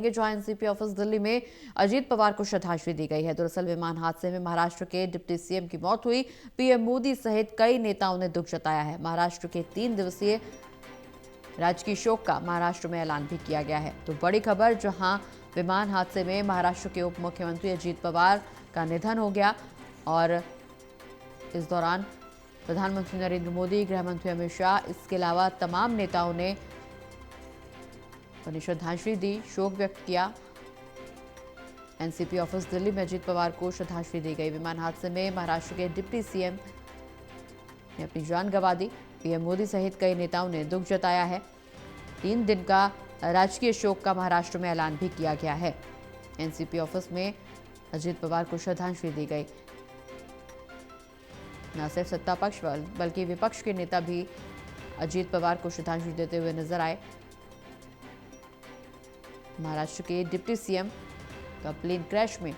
जहां NCP office Delhi में अजीत पवार को श्रद्धांजलि दी गई है। दरअसल विमान हादसे में महाराष्ट्र के डिप्टी सीएम की मौत हुई। पीएम मोदी सहित कई नेताओं ने दुख जताया है। महाराष्ट्र के 3 दिवसीय राजकीय शोक का महाराष्ट्र में ऐलान भी किया गया है। तो बड़ी खबर, जहां विमान हादसे में महाराष्ट्र के उप मुख्यमंत्री अजीत पवार का निधन हो गया और इस दौरान प्रधानमंत्री नरेंद्र मोदी, गृह मंत्री अमित शाह, इसके अलावा तमाम नेताओं ने उन्हें श्रद्धांजलि दी, शोक व्यक्त किया। एनसीपी ऑफिस दिल्ली में अजीत पवार को श्रद्धांजलि दी गई। विमान हादसे में महाराष्ट्र के डिप्टी सीएम ने अपनी जान गंवा दी। पीएम मोदी सहित कई नेताओं ने दुख जताया है। 3 दिन का राजकीय शोक का महाराष्ट्र में ऐलान भी किया गया है। एनसीपी ऑफिस में अजीत पवार को श्रद्धांजलि दी गई। न सिर्फ सत्ता पक्ष बल्कि विपक्ष के नेता भी अजीत पवार को श्रद्धांजलि देते हुए नजर आए। महाराष्ट्र के डिप्टी सीएम का प्लेन क्रैश में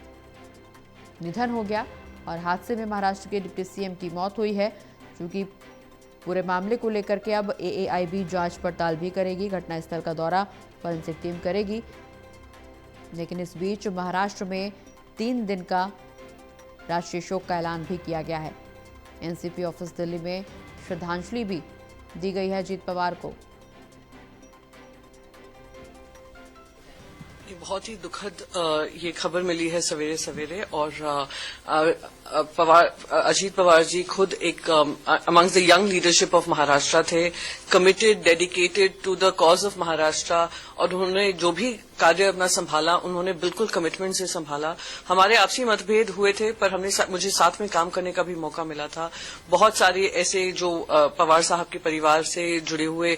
निधन हो गया और हादसे में महाराष्ट्र के डिप्टी सीएम की मौत हुई है, क्योंकि पूरे मामले को लेकर के अब एएआईबी जांच पड़ताल भी करेगी, घटनास्थल का दौरा फॉरेंसिक टीम करेगी। लेकिन इस बीच महाराष्ट्र में 3 दिन का राष्ट्रीय शोक का ऐलान भी किया गया है। एनसीपी ऑफिस दिल्ली में श्रद्धांजलि भी दी गई है अजीत पवार को। ये बहुत ही दुखद ये खबर मिली है सवेरे सवेरे, और अजीत पवार जी खुद एक amongst the young leadership of Maharashtra थे, committed, dedicated to the cause of Maharashtra, और उन्होंने जो भी कार्य अपना संभाला उन्होंने बिल्कुल कमिटमेंट से संभाला। हमारे आपसी मतभेद हुए थे, पर मुझे साथ में काम करने का भी मौका मिला था। बहुत सारे ऐसे जो पवार साहब के परिवार से जुड़े हुए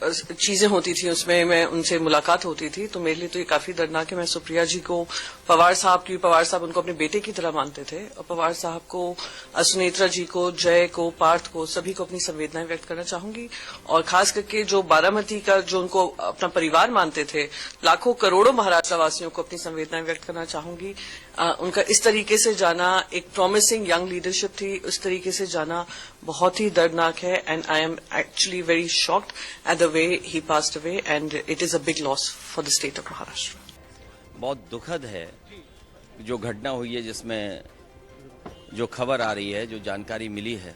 चीजें होती थी, उसमें मैं उनसे मुलाकात होती थी, तो मेरे लिए तो ये काफी दर्दनाक है। मैं सुप्रिया जी को, पवार साहब उनको अपने बेटे की तरह मानते थे, और पवार साहब को, सुनेत्रा जी को, जय को, पार्थ को, सभी को अपनी संवेदनाएं व्यक्त करना चाहूंगी। और खास करके जो बारामती का जो उनको अपना परिवार मानते थे, लाखों करोड़ों महाराष्ट्र वासियों को अपनी संवेदनाएं व्यक्त करना चाहूंगी। उनका इस तरीके से जाना, एक प्रॉमिसिंग यंग लीडरशिप थी, उस तरीके से जाना बहुत ही दर्दनाक है। And I am actually very shocked at the way he passed away, and it is a big loss for the state of Maharashtra. बहुत दुखद है जो घटना हुई है, जिसमें जो खबर आ रही है, जो जानकारी मिली है,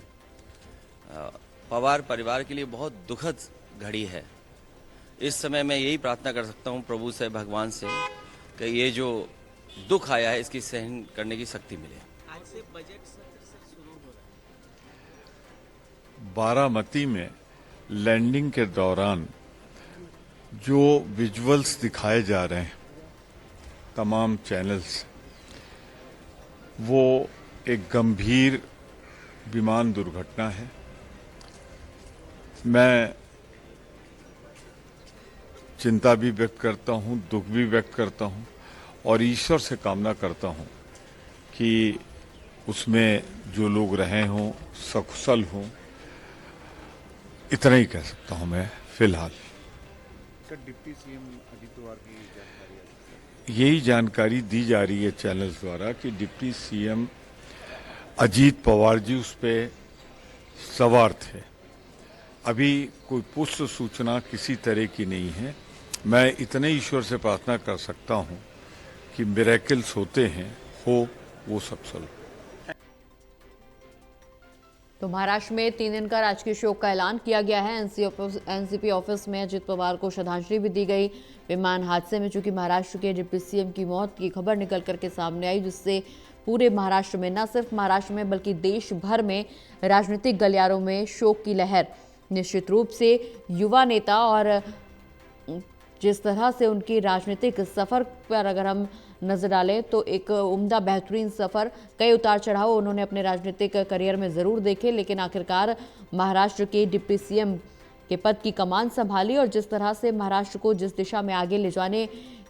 पवार परिवार के लिए बहुत दुखद घड़ी है। इस समय मैं यही प्रार्थना कर सकता हूं प्रभु से, भगवान से, कि ये जो दुख आया है इसकी सहन करने की शक्ति मिले। आज से बजट सत्र शुरू हो रहा है। बारामती में लैंडिंग के दौरान जो विजुअल्स दिखाए जा रहे हैं तमाम चैनल्स, वो एक गंभीर विमान दुर्घटना है। मैं चिंता भी व्यक्त करता हूं, दुख भी व्यक्त करता हूं, और ईश्वर से कामना करता हूं कि उसमें जो लोग रहे हों सकुशल हों। इतना ही कह सकता हूं मैं फिलहाल। डिप्टी सीएम अजीत पवार की जानकारी, यही जानकारी दी जा रही है चैनल्स द्वारा कि डिप्टी सीएम अजीत पवार जी उस पर सवार थे। अभी कोई पुष्ट सूचना किसी तरह की नहीं है। मैं इतने ईश्वर से प्रार्थना कर सकता हूं कि मिरेकल्स होते हैं, वो सफल। तो महाराष्ट्र में 3 दिन का राजकीय शोक का ऐलान किया गया है। एनसीपी ऑफिस में अजीत पवार को श्रद्धांजलि भी दी गई। विमान हादसे में चूंकि महाराष्ट्र के डिप्टी सीएम की मौत की खबर निकल करके सामने आई, जिससे पूरे महाराष्ट्र में, न सिर्फ महाराष्ट्र में बल्कि देश भर में राजनीतिक गलियारों में शोक की लहर। निश्चित रूप से युवा नेता, और जिस तरह से उनकी राजनीतिक सफर पर अगर हम नजर डालें तो एक उम्दा बेहतरीन सफर, कई उतार चढ़ाव उन्होंने अपने राजनीतिक करियर में जरूर देखे, लेकिन आखिरकार महाराष्ट्र के डिप्टी सीएम के पद की कमान संभाली, और जिस तरह से महाराष्ट्र को जिस दिशा में आगे ले जाने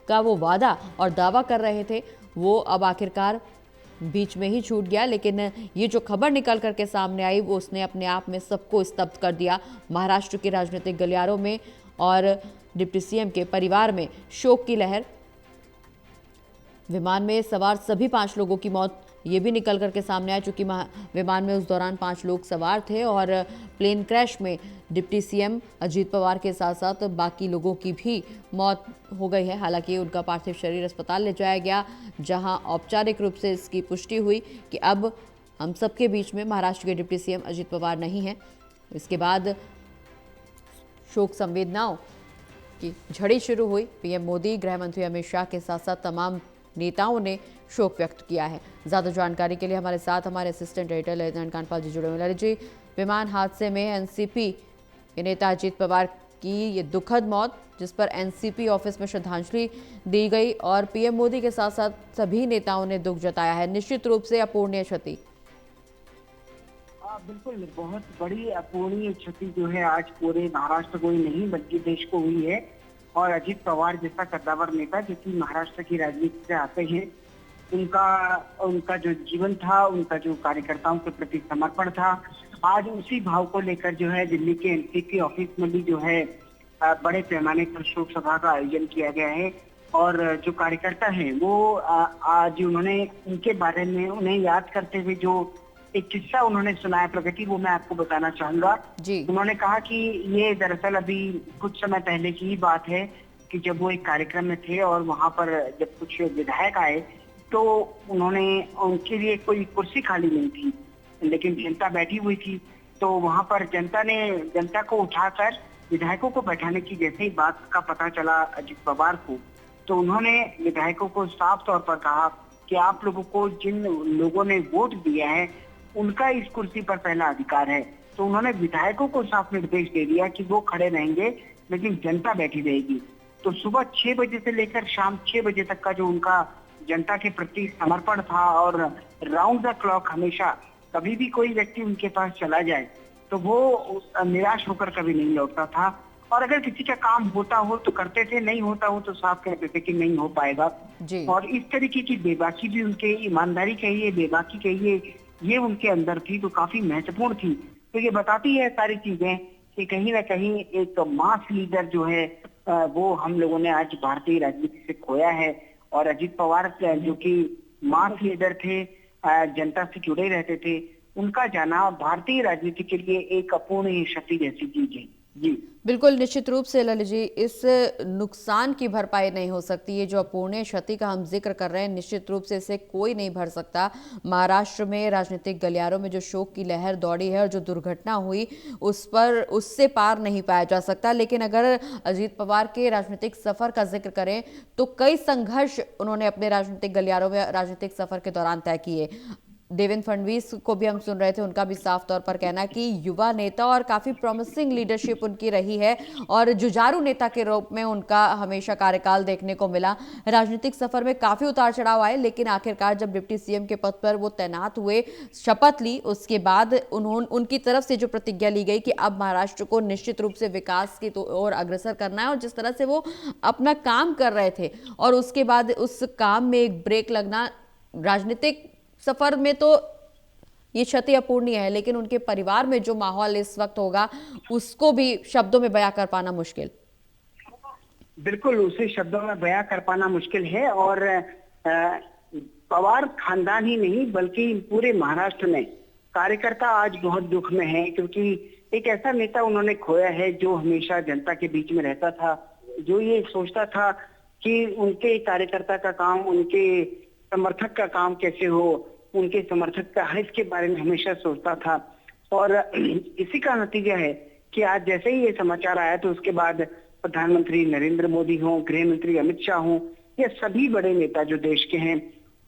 का वो वादा और दावा कर रहे थे, वो अब आखिरकार बीच में ही छूट गया। लेकिन ये जो खबर निकल करके सामने आई, वो उसने अपने आप में सबको स्तब्ध कर दिया महाराष्ट्र के राजनीतिक गलियारों में, और डिप्टी सीएम के परिवार में शोक की लहर। विमान में सवार सभी 5 लोगों की मौत ये भी निकल करके सामने आया, चूंकि विमान में उस दौरान 5 लोग सवार थे और प्लेन क्रैश में डिप्टी सीएम अजीत पवार के साथ साथ बाकी लोगों की भी मौत हो गई है। हालांकि उनका पार्थिव शरीर अस्पताल ले जाया गया, जहां औपचारिक रूप से इसकी पुष्टि हुई कि अब हम सबके बीच में महाराष्ट्र के डिप्टी सीएम अजीत पवार नहीं हैं। इसके बाद शोक संवेदनाओं की झड़ी शुरू हुई। पीएम मोदी, गृह मंत्री अमित शाह के साथ साथ तमाम नेताओं ने शोक व्यक्त किया है। ज्यादा जानकारी के लिए हमारे साथ हमारे असिस्टेंट एडिटर ललित नारायण कांडपाल जी जुड़े हुए। ललित जी, विमान हादसे में एनसीपी के नेता अजीत पवार की ये दुखद मौत, जिस पर एनसीपी ऑफिस में श्रद्धांजलि दी गई और पीएम मोदी के साथ साथ सभी नेताओं ने दुख जताया है। निश्चित रूप से अपूरणीय क्षति। बिल्कुल, बहुत बड़ी अपूरणीय क्षति जो है आज पूरे महाराष्ट्र को ही नहीं बल्कि देश को हुई है। और अजीत पवार जैसा कद्दावर नेता जो कि महाराष्ट्र की राजनीति से आते हैं, उनका जो जीवन था, उनका जो कार्यकर्ताओं के प्रति समर्पण था, आज उसी भाव को लेकर जो है दिल्ली के एनसीपी ऑफिस में भी जो है बड़े पैमाने पर शोक सभा का आयोजन किया गया है। और जो कार्यकर्ता हैं वो आज उन्होंने उनके बारे में उन्हें याद करते हुए जो एक किस्सा उन्होंने सुनाया प्रगति, वो मैं आपको बताना चाहूंगा। उन्होंने कहा कि ये दरअसल अभी कुछ समय पहले की ही बात है कि जब वो एक कार्यक्रम में थे और वहां पर जब कुछ विधायक आए तो उन्होंने उनके लिए कोई कुर्सी खाली नहीं थी, लेकिन जनता बैठी हुई थी। तो वहां पर जनता को उठाकर विधायकों को बैठाने की जैसे ही बात का पता चला अजीत पवार को, तो उन्होंने विधायकों को साफ तौर पर कहा कि आप लोगों को जिन लोगों ने वोट दिया है उनका इस कुर्सी पर पहला अधिकार है। तो उन्होंने विधायकों को साफ निर्देश दे दिया कि वो खड़े रहेंगे लेकिन जनता बैठी रहेगी। तो सुबह 6 बजे से लेकर शाम 6 बजे तक का जो उनका जनता के प्रति समर्पण था और राउंड द क्लॉक हमेशा कभी भी कोई व्यक्ति उनके पास चला जाए तो वो निराश होकर कभी नहीं लौटता था। और अगर किसी का काम होता हो तो करते थे, नहीं होता हो तो साफ कहते थे कि नहीं हो पाएगा। और इस तरीके की बेबाकी भी उनके, ईमानदारी कहिए, बेबाकी कहिए, ये उनके अंदर थी, तो काफी महत्वपूर्ण थी। तो ये बताती है सारी चीजें कि कहीं ना कहीं एक मास लीडर जो है वो हम लोगों ने आज भारतीय राजनीति से खोया है। और अजीत पवार जो कि मास लीडर थे, जनता से जुड़े रहते थे, उनका जाना भारतीय राजनीति के लिए एक अपूरणीय क्षति जैसी चीज है। जी बिल्कुल, निश्चित रूप से ललित जी, इस नुकसान की भरपाई नहीं हो सकती। ये जो अपूरणीय क्षति का हम जिक्र कर रहे हैं, निश्चित रूप से इसे कोई नहीं भर सकता। महाराष्ट्र में राजनीतिक गलियारों में जो शोक की लहर दौड़ी है और जो दुर्घटना हुई उससे पार नहीं पाया जा सकता। लेकिन अगर अजीत पवार के राजनीतिक सफर का जिक्र करें तो कई संघर्ष उन्होंने अपने राजनीतिक गलियारों में राजनीतिक सफर के दौरान तय किए। देवेंद्र फडणवीस को भी हम सुन रहे थे, उनका भी साफ तौर पर कहना है कि युवा नेता और काफी प्रॉमिसिंग लीडरशिप उनकी रही है और जुझारू नेता के रूप में उनका हमेशा कार्यकाल देखने को मिला। राजनीतिक सफर में काफी उतार चढ़ाव आए, लेकिन आखिरकार जब डिप्टी सीएम के पद पर वो तैनात हुए, शपथ ली, उसके बाद उनकी तरफ से जो प्रतिज्ञा ली गई कि अब महाराष्ट्र को निश्चित रूप से विकास की ओर अग्रसर करना है, और जिस तरह से वो अपना काम कर रहे थे और उसके बाद उस काम में एक ब्रेक लगना, राजनीतिक सफर में तो ये क्षति अपूरणीय है, लेकिन उनके परिवार में जो माहौल इस वक्त होगा उसको भी शब्दों में बयां कर पाना मुश्किल। बिल्कुल, उसे शब्दों में बयां कर पाना मुश्किल है। और पवार खानदान ही नहीं बल्कि पूरे महाराष्ट्र में कार्यकर्ता आज बहुत दुख में है, क्योंकि एक ऐसा नेता उन्होंने खोया है जो हमेशा जनता के बीच में रहता था, जो ये सोचता था कि उनके कार्यकर्ता का काम, उनके समर्थक का काम कैसे हो, उनके समर्थक का हित के बारे में हमेशा सोचता था। और इसी का नतीजा है कि आज जैसे ही ये समाचार आया तो उसके बाद प्रधानमंत्री नरेंद्र मोदी हों, गृह मंत्री अमित शाह हों, या सभी बड़े नेता जो देश के हैं,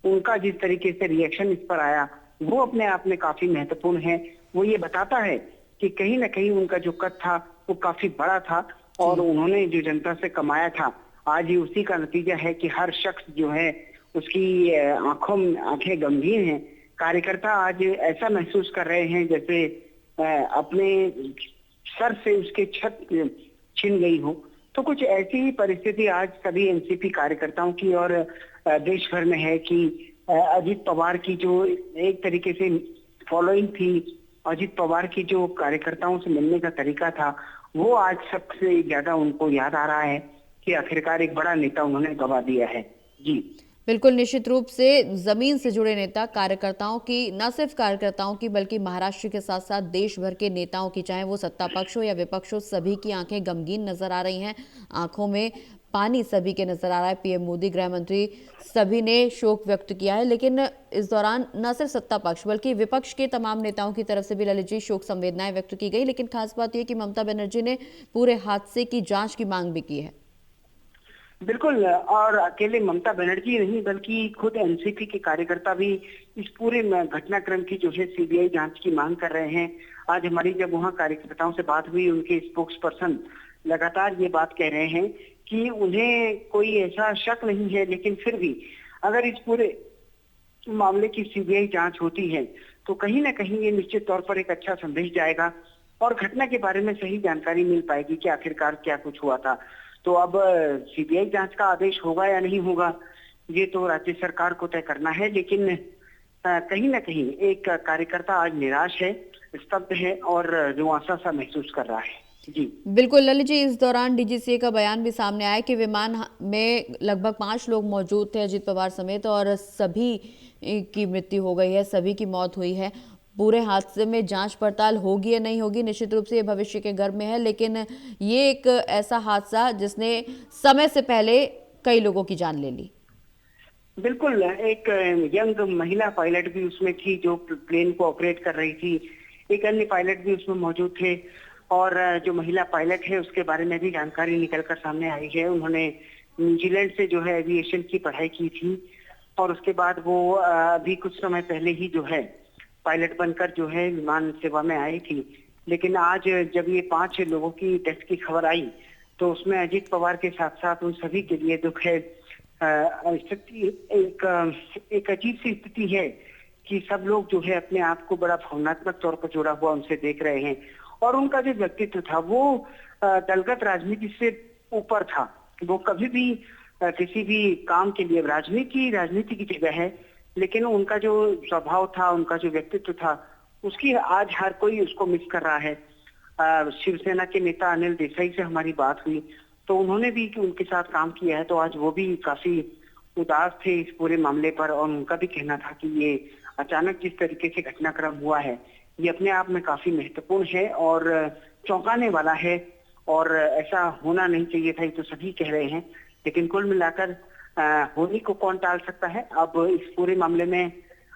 उनका जिस तरीके से रिएक्शन इस पर आया वो अपने आप में काफी महत्वपूर्ण है। वो ये बताता है कि कहीं ना कहीं उनका जो कद था वो काफी बड़ा था और उन्होंने जो जनता से कमाया था, आज ये उसी का नतीजा है कि हर शख्स जो है उसकी आंखें गंभीर हैं। कार्यकर्ता आज ऐसा महसूस कर रहे हैं जैसे अपने सर से उसके छत छिन गई हो। तो कुछ ऐसी ही परिस्थिति आज सभी एनसीपी कार्यकर्ताओं की और देश भर में है कि अजीत पवार की जो एक तरीके से फॉलोइंग थी, अजीत पवार की जो कार्यकर्ताओं से मिलने का तरीका था, वो आज सबसे ज्यादा उनको याद आ रहा है कि आखिरकार एक बड़ा नेता उन्होंने गवा दिया है। जी बिल्कुल, निश्चित रूप से जमीन से जुड़े नेता कार्यकर्ताओं की, न सिर्फ कार्यकर्ताओं की बल्कि महाराष्ट्र के साथ साथ देश भर के नेताओं की, चाहे वो सत्ता पक्ष हो या विपक्ष हो, सभी की आंखें गमगीन नजर आ रही हैं। आंखों में पानी सभी के नजर आ रहा है। पीएम मोदी, गृह मंत्री, सभी ने शोक व्यक्त किया है। लेकिन इस दौरान न सिर्फ सत्ता पक्ष बल्कि विपक्ष के तमाम नेताओं की तरफ से भी ललित जी शोक संवेदनाएं व्यक्त की गई। लेकिन खास बात यह कि ममता बनर्जी ने पूरे हादसे की जांच की मांग भी की है। बिल्कुल, और अकेले ममता बनर्जी नहीं बल्कि खुद एनसीपी के कार्यकर्ता भी इस पूरे घटनाक्रम की जो है सीबीआई जांच की मांग कर रहे हैं। आज हमारी जब वहां कार्यकर्ताओं से बात हुई, उनके स्पोक्स पर्सन लगातार ये बात कह रहे हैं कि उन्हें कोई ऐसा शक नहीं है, लेकिन फिर भी अगर इस पूरे मामले की सीबीआई जांच होती है तो कहीं ना कहीं ये निश्चित तौर पर एक अच्छा संदेश जाएगा और घटना के बारे में सही जानकारी मिल पाएगी कि आखिरकार क्या कुछ हुआ था। तो अब सीबीआई जांच का आदेश होगा या नहीं होगा, ये तो राज्य सरकार को तय करना है। लेकिन कहीं ना कहीं एक कार्यकर्ता आज निराश है, स्तब्ध है और रुआंसा सा महसूस कर रहा है। जी बिल्कुल ललित जी, इस दौरान डीजीसीए का बयान भी सामने आया कि विमान में लगभग 5 लोग मौजूद थे अजित पवार समेत, और सभी की मृत्यु हो गई है, सभी की मौत हुई है। पूरे हादसे में जांच पड़ताल होगी या नहीं होगी, निश्चित रूप से ये भविष्य के गर्भ में है। लेकिन ये एक ऐसा हादसा जिसने समय से पहले कई लोगों की जान ले ली। बिल्कुल, एक यंग महिला पायलट भी उसमें थी जो प्लेन को ऑपरेट कर रही थी। एक अन्य पायलट भी उसमें मौजूद थे और जो महिला पायलट है उसके बारे में भी जानकारी निकलकर सामने आई है। उन्होंने न्यूजीलैंड से जो है एविएशन की पढ़ाई की थी और उसके बाद वो अभी कुछ समय पहले ही जो है पायलट बनकर जो है विमान सेवा में आई थी। लेकिन आज जब ये 5 लोगों की डेथ की खबर आई तो उसमें अजित पवार के साथ साथ उन सभी के लिए दुख है। एक अजीब सी स्थिति है कि सब लोग जो है अपने आप को बड़ा भावनात्मक तौर पर जुड़ा हुआ उनसे देख रहे हैं और उनका जो व्यक्तित्व था वो दलगत राजनीति से ऊपर था। वो कभी भी किसी भी काम के लिए राजनीति की जगह है, लेकिन उनका जो स्वभाव था, उनका जो व्यक्तित्व था, उसकी आज हर कोई उसको मिस कर रहा है। शिवसेना के नेता अनिल देसाई से हमारी बात हुई तो उन्होंने भी उनके साथ काम किया है, तो आज वो भी काफी उदास थे इस पूरे मामले पर और उनका भी कहना था कि ये अचानक जिस तरीके से घटनाक्रम हुआ है ये अपने आप में काफी महत्वपूर्ण है और चौंकाने वाला है और ऐसा होना नहीं चाहिए था, ये तो सभी कह रहे हैं। लेकिन कुल मिलाकर होने को कौन टाल सकता है। अब इस पूरे मामले में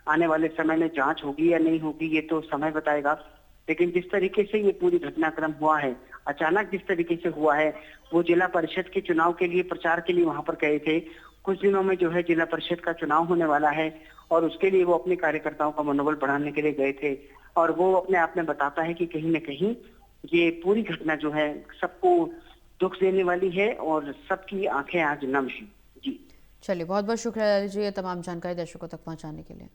आने वाले समय में जांच होगी या नहीं होगी ये तो समय बताएगा। लेकिन जिस तरीके से ये पूरी घटनाक्रम हुआ है, अचानक जिस तरीके से हुआ है, वो जिला परिषद के चुनाव के लिए प्रचार के लिए वहां पर गए थे। कुछ दिनों में जो है जिला परिषद का चुनाव होने वाला है और उसके लिए वो अपने कार्यकर्ताओं का मनोबल बढ़ाने के लिए गए थे और वो अपने आप में बताता है कि कहीं न कहीं ये पूरी घटना जो है सबको दुख देने वाली है और सबकी आंखें आज नम हैं। जी चलिए, बहुत बहुत शुक्रिया ललित जी, ये तमाम जानकारी दर्शकों तक पहुंचाने के लिए।